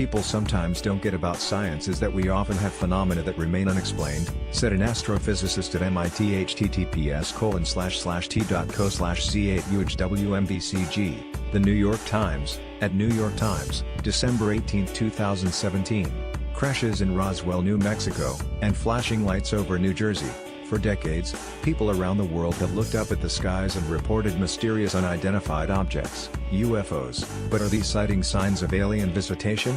people sometimes don't get about science is that we often have phenomena that remain unexplained, said an astrophysicist at MIT. https://t.co/z8UHWMBCG, The New York Times, at New York Times, December 18, 2017. Crashes in Roswell, New Mexico, and flashing lights over New Jersey. For decades, people around the world have looked up at the skies and reported mysterious unidentified objects, UFOs. But are these sightings signs of alien visitation?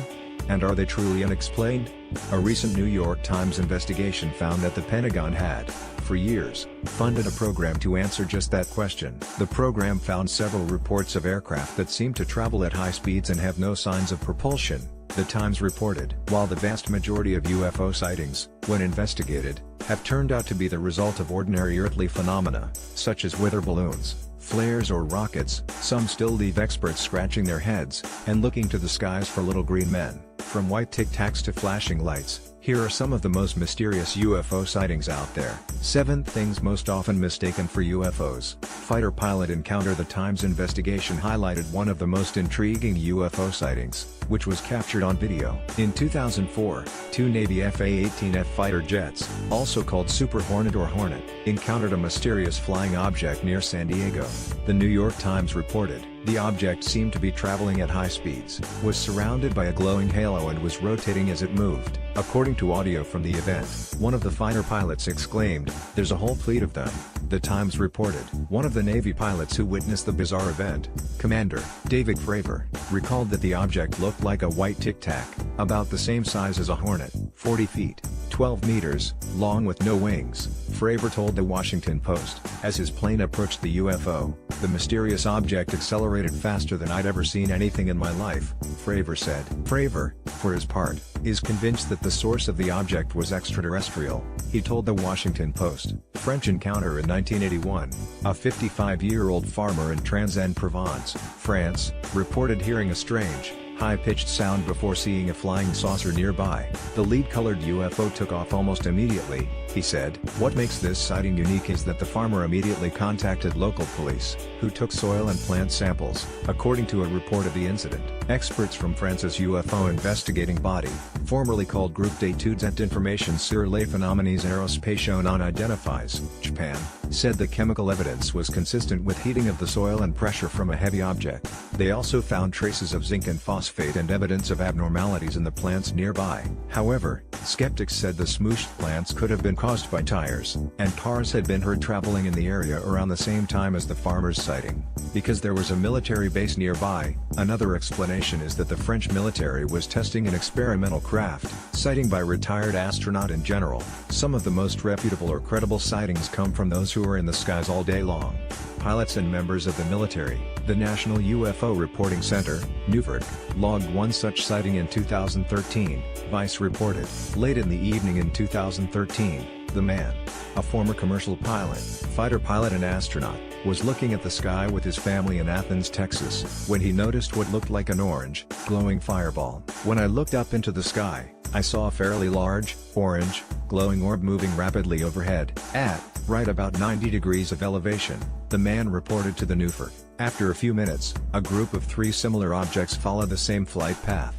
And are they truly unexplained? A recent New York Times investigation found that the Pentagon had, for years, funded a program to answer just that question. The program found several reports of aircraft that seem to travel at high speeds and have no signs of propulsion, the Times reported. While the vast majority of UFO sightings, when investigated, have turned out to be the result of ordinary earthly phenomena, such as weather balloons, flares or rockets, some still leave experts scratching their heads, and looking to the skies for little green men. From white Tic Tacs to flashing lights, here are some of the most mysterious UFO sightings out there. 7 things most often mistaken for UFOs. Fighter pilot encounter. The Times investigation highlighted one of the most intriguing UFO sightings, which was captured on video. In 2004, 2 Navy FA-18F fighter jets, also called Super Hornet or Hornet, encountered a mysterious flying object near San Diego. The New York Times reported, the object seemed to be traveling at high speeds, was surrounded by a glowing halo and was rotating as it moved. According to audio from the event, one of the fighter pilots exclaimed, "There's a whole fleet of them," the Times reported. One of the Navy pilots who witnessed the bizarre event, Commander David Fravor, recalled that the object looked like a white Tic Tac, about the same size as a Hornet, 40 feet, 12 meters, long with no wings. Fravor told the Washington Post, as his plane approached the UFO, "The mysterious object accelerated faster than I'd ever seen anything in my life," Fravor said. Fravor, for his part, is convinced that the source of the object was extraterrestrial. He told the Washington Post, French encounter in 1981, a 55-year-old farmer in Transaix-en-Provence, France, reported hearing a strange, high-pitched sound before seeing a flying saucer nearby. The lead-colored UFO took off almost immediately, he said. What makes this sighting unique is that the farmer immediately contacted local police, who took soil and plant samples, according to a report of the incident. Experts from France's UFO investigating body, formerly called Groupe d'études et d'information sur les phénomènes aérospatiaux non identifiés, Japan, said the chemical evidence was consistent with heating of the soil and pressure from a heavy object. They also found traces of zinc and phosphate and evidence of abnormalities in the plants nearby. However, skeptics said the smooshed plants could have been caused by tires, and cars had been heard traveling in the area around the same time as the farmer's sighting. Because there was a military base nearby, another explanation is that the French military was testing an experimental craft. Sighting by retired astronaut in general, some of the most reputable or credible sightings come from those who are in the skies all day long. Pilots and members of the military. The National UFO Reporting Center, NUVRC, logged one such sighting in 2013, Vice reported. Late in the evening in 2013, the man, a former commercial pilot, fighter pilot and astronaut, was looking at the sky with his family in Athens, Texas, when he noticed what looked like an orange, glowing fireball. "When I looked up into the sky, I saw a fairly large, orange, glowing orb moving rapidly overhead, at, right about 90 degrees of elevation," the man reported to the NUVRC. After a few minutes, a group of 3 similar objects followed the same flight path.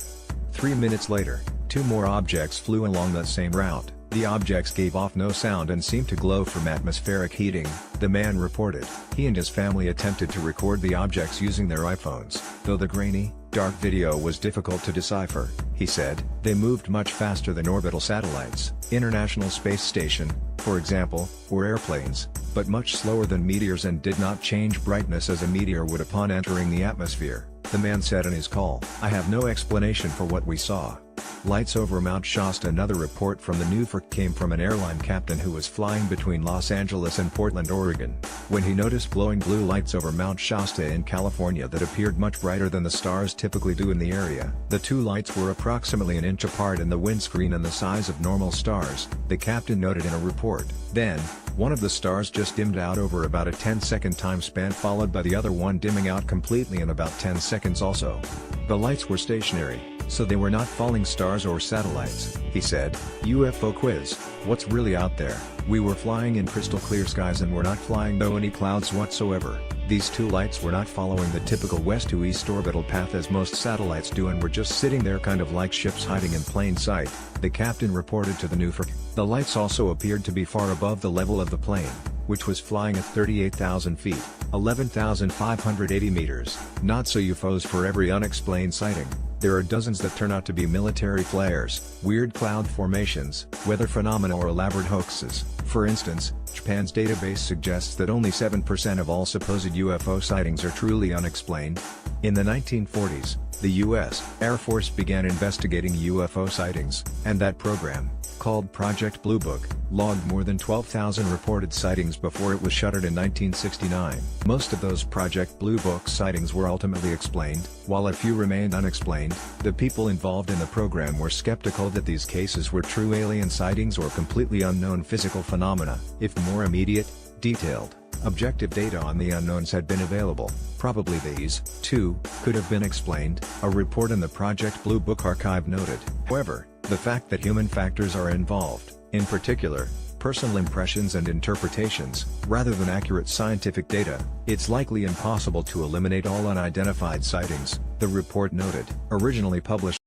3 minutes later, 2 more objects flew along that same route. The objects gave off no sound and seemed to glow from atmospheric heating, the man reported. He and his family attempted to record the objects using their iPhones, though the grainy, dark video was difficult to decipher, he said. They moved much faster than orbital satellites, International Space Station, for example, or airplanes, but much slower than meteors and did not change brightness as a meteor would upon entering the atmosphere, the man said in his call. "I have no explanation for what we saw." Lights over Mount Shasta. Another report from the NUVRC came from an airline captain who was flying between Los Angeles and Portland, Oregon, when he noticed glowing blue lights over Mount Shasta in California that appeared much brighter than the stars typically do in the area. The 2 lights were approximately an inch apart in the windscreen and the size of normal stars, the captain noted in a report. Then, one of the stars just dimmed out over about a 10-second time span, followed by the other one dimming out completely in about 10 seconds also. The lights were stationary, so they were not falling stars or satellites, he said. UFO quiz. What's really out there? We were flying in crystal clear skies and were not flying though any clouds whatsoever. These two lights were not following the typical west to east orbital path as most satellites do and were just sitting there kind of like ships hiding in plain sight, the captain reported to the NUFR. The lights also appeared to be far above the level of the plane, which was flying at 38,000 feet, 11,580 meters. Not so UFOs for every unexplained sighting. There are dozens that turn out to be military flares, weird cloud formations, weather phenomena or elaborate hoaxes. For instance, Japan's database suggests that only 7% of all supposed UFO sightings are truly unexplained. In the 1940s, the U.S. Air Force began investigating UFO sightings, and that program, called Project Blue Book, logged more than 12,000 reported sightings before it was shuttered in 1969. Most of those Project Blue Book sightings were ultimately explained, while a few remained unexplained. The people involved in the program were skeptical that these cases were true alien sightings or completely unknown physical phenomena. If more immediate, detailed, objective data on the unknowns had been available, probably these, too, could have been explained, a report in the Project Blue Book archive noted. However, the fact that human factors are involved, in particular, personal impressions and interpretations, rather than accurate scientific data, it's likely impossible to eliminate all unidentified sightings, the report noted. Originally published